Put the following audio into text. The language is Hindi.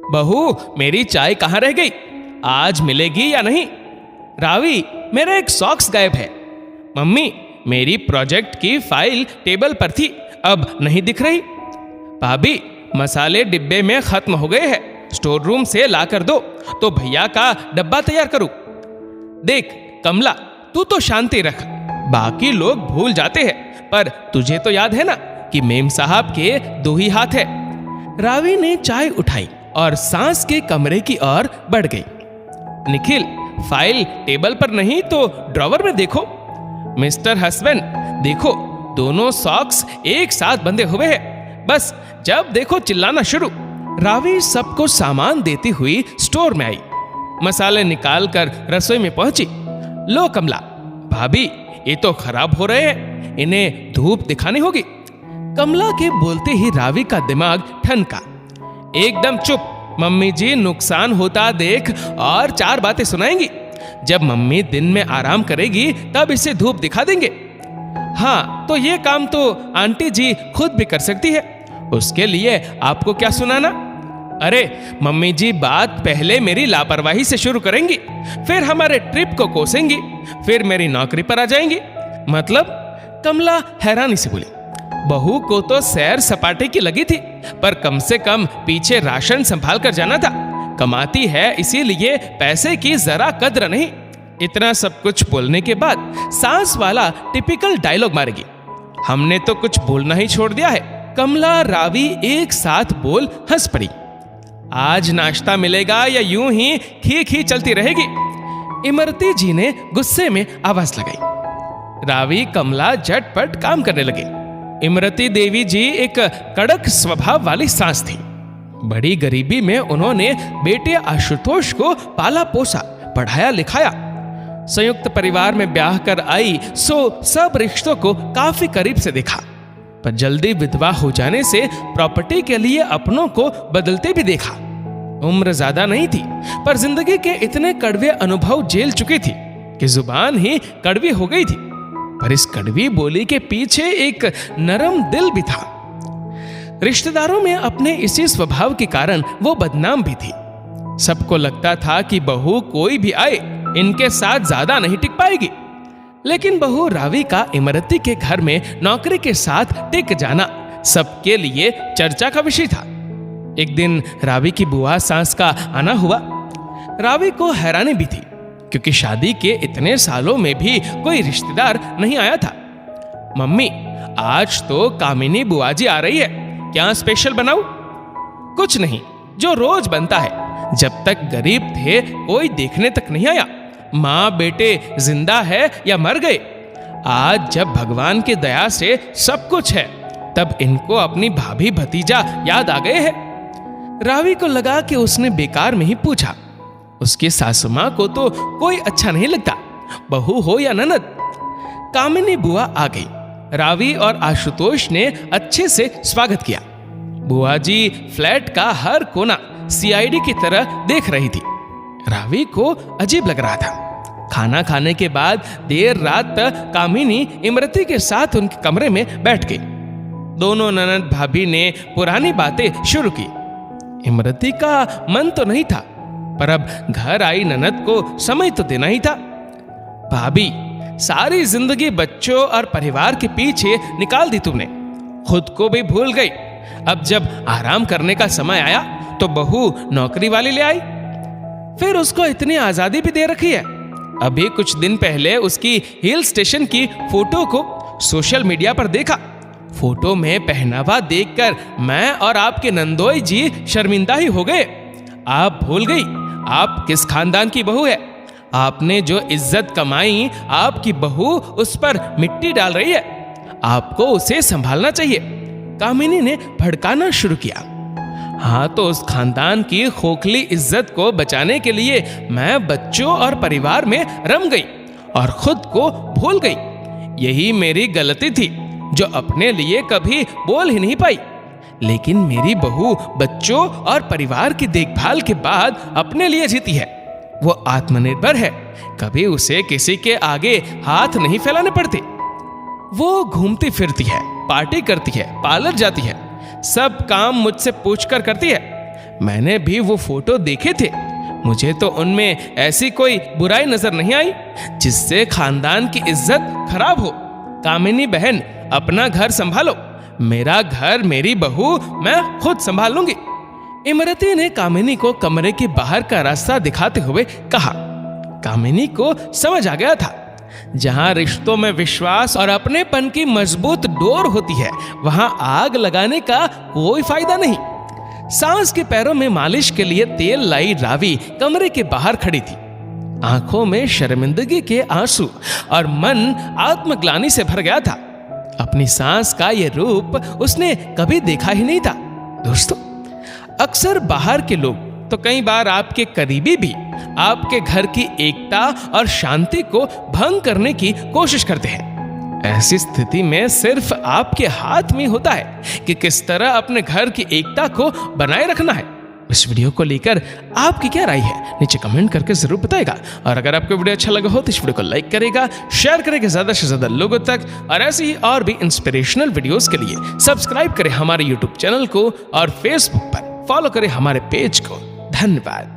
बहू, मेरी चाय कहाँ रह गई? आज मिलेगी या नहीं? रावी, मेरा एक सॉक्स गायब है। मम्मी, मेरी प्रोजेक्ट की फाइल टेबल पर थी, अब नहीं दिख रही। भाभी, मसाले डिब्बे में खत्म हो गए हैं, स्टोर रूम से ला कर दो तो भैया का डब्बा तैयार करूं। देख कमला, तू तो शांति रख, बाकी लोग भूल जाते हैं, पर तुझे तो याद है ना कि मेम साहब के 2 ही हाथ है। रावी ने चाय उठाई और सांस के कमरे की ओर बढ़ गई। निखिल, फाइल टेबल पर नहीं तो ड्रॉवर में देखो। मिस्टर हस्बैंड, देखो दोनों सॉक्स एक साथ बंधे हुए हैं, बस जब देखो चिल्लाना शुरू। रावी सबको सामान देती हुई स्टोर में आई, मसाले निकाल कर रसोई में पहुंची। लो कमला, भाभी ये तो खराब हो रहे हैं, इन्हें धूप दिखानी होगी। कमला के बोलते ही रावी का दिमाग ठनका। एकदम चुप, मम्मी जी नुकसान होता देख और 4 बातें सुनाएंगी। जब मम्मी दिन में आराम करेगी तब इसे धूप दिखा देंगे। हाँ, तो ये काम तो आंटी जी खुद भी कर सकती है, उसके लिए आपको क्या सुनाना। अरे मम्मी जी बात पहले मेरी लापरवाही से शुरू करेंगी, फिर हमारे ट्रिप को कोसेंगी, फिर मेरी नौकरी पर आ जाएंगी। मतलब? कमला हैरानी से बोली। बहू को तो सैर सपाटे की लगी थी, पर कम से कम पीछे राशन संभाल कर जाना था। कमाती है इसीलिए पैसे की जरा कद्र नहीं। इतना सब कुछ बोलने के बाद सास वाला टिपिकल डायलॉग मारेगी। हमने तो कुछ बोलना ही छोड़ दिया है। कमला रावी एक साथ बोल हंस पड़ी। आज नाश्ता मिलेगा या यूं ही खी चलती रहेगी? इमरती जी ने गुस्से में आवाज लगाई। रावी कमला झटपट काम करने लगे। इमरती देवी जी एक कड़क स्वभाव वाली सास थी। बड़ी गरीबी में उन्होंने बेटे आशुतोष को पाला पोसा, पढ़ाया लिखाया। संयुक्त परिवार में ब्याह कर आई, सो सब रिश्तों को काफी करीब से देखा, पर जल्दी विधवा हो जाने से प्रॉपर्टी के लिए अपनों को बदलते भी देखा। उम्र ज्यादा नहीं थी, पर जिंदगी के इतने कड़वे अनुभव झेल चुकी थी कि जुबान ही कड़वी हो गई थी। पर इस कड़वी बोली के पीछे एक नरम दिल भी था। रिश्तेदारों में अपने इसी स्वभाव के कारण वो बदनाम भी थी। सबको लगता था कि बहू कोई भी आए इनके साथ ज्यादा नहीं टिक पाएगी। लेकिन बहू रावी का इमरती के घर में नौकरी के साथ टिक जाना सबके लिए चर्चा का विषय था। एक दिन रावी की बुआ सास का आना हुआ। रावी को हैरानी भी थी, क्योंकि शादी के इतने सालों में भी कोई रिश्तेदार नहीं आया था। मम्मी, आज तो कामिनी बुआ जी आ रही है, क्या स्पेशल बनाऊं? कुछ नहीं, जो रोज बनता है। जब तक गरीब थे कोई देखने तक नहीं आया। माँ बेटे जिंदा है या मर गए। आज जब भगवान की दया से सब कुछ है, तब इनको अपनी भाभी भतीजा याद आ गए हैं। रावी को लगा कि उसने बेकार में ही पूछा। उसकी सासू माँ को तो कोई अच्छा नहीं लगता, बहू हो या ननद। कामिनी बुआ आ गई। रावी और आशुतोष ने अच्छे से स्वागत किया। बुआ जी फ्लैट का हर कोना सीआईडी की तरह देख रही थी। रावी को अजीब लग रहा था। खाना खाने के बाद देर रात तक कामिनी इमरती के साथ उनके कमरे में बैठ गई। दोनों ननद भाभी ने पुरानी बातें शुरू की। इमरती का मन तो नहीं था, पर अब घर आई ननद को समय तो देना ही था। भाभी, सारी जिंदगी बच्चों और परिवार के पीछे निकाल दी तुमने, खुद को भी भूल गई। अब जब आराम करने का समय आया तो बहू नौकरी वाली ले आई, फिर उसको इतनी आजादी भी दे रखी है। अभी कुछ दिन पहले उसकी हिल स्टेशन की फोटो को सोशल मीडिया पर देखा। फोटो में पहनावा देखकर मैं और आपके नंदोई जी शर्मिंदा ही हो गए। आप भूल गई आप किस खानदान की बहू है। आपने जो इज्जत कमाई, आपकी बहू उस पर मिट्टी डाल रही है। आपको उसे संभालना चाहिए। कामिनी ने भड़काना शुरू किया। हाँ, तो उस खानदान की खोखली इज्जत को बचाने के लिए मैं बच्चों और परिवार में रम गई और खुद को भूल गई। यही मेरी गलती थी जो अपने लिए कभी बोल ही नहीं पाई। लेकिन मेरी बहू बच्चों और परिवार की देखभाल के बाद अपने लिए जीती है। वो आत्मनिर्भर है, कभी उसे किसी के आगे हाथ नहीं फैलाने पड़ते। वो घूमती फिरती है, पार्टी करती है, पार्लर जाती है, सब काम मुझसे पूछकर करती है। मैंने भी वो फोटो देखे थे। मुझे तो उनमें ऐसी कोई बुराई नजर नहीं आई जिससे खानदान की इज्जत खराब हो। कामिनी बहन, अपना घर संभालो। मेरा घर, मेरी बहू मैं खुद संभाल लूंगी। इमरती ने कामिनी को कमरे के बाहर का रास्ता दिखाते हुए कहा। कामिनी को समझ आ गया था, जहां रिश्तों में विश्वास और अपनेपन की मजबूत डोर होती है, वहां आग लगाने का कोई फायदा नहीं। सास के पैरों में मालिश के लिए तेल लाई रावी कमरे के बाहर खड़ी थी। आंखों में शर्मिंदगी के आंसू और मन आत्मग्लानि से भर गया था। अपनी सास का यह रूप उसने कभी देखा ही नहीं था। दोस्तों, अक्सर बाहर के लोग तो कई बार आपके करीबी भी आपके घर की एकता और शांति को भंग करने की कोशिश करते हैं। ऐसी स्थिति में सिर्फ आपके हाथ में होता है कि किस तरह अपने घर की एकता को बनाए रखना है। इस वीडियो को लेकर आपकी क्या राय है, नीचे कमेंट करके जरूर बताएगा। और अगर आपको वीडियो अच्छा लगा हो तो इस वीडियो को लाइक करेगा, शेयर करेगा ज्यादा से ज्यादा लोगों तक। और ऐसे ही और भी इंस्पिरेशनल वीडियोस के लिए सब्सक्राइब करें हमारे यूट्यूब चैनल को और फेसबुक पर फॉलो करें हमारे पेज को। धन्यवाद।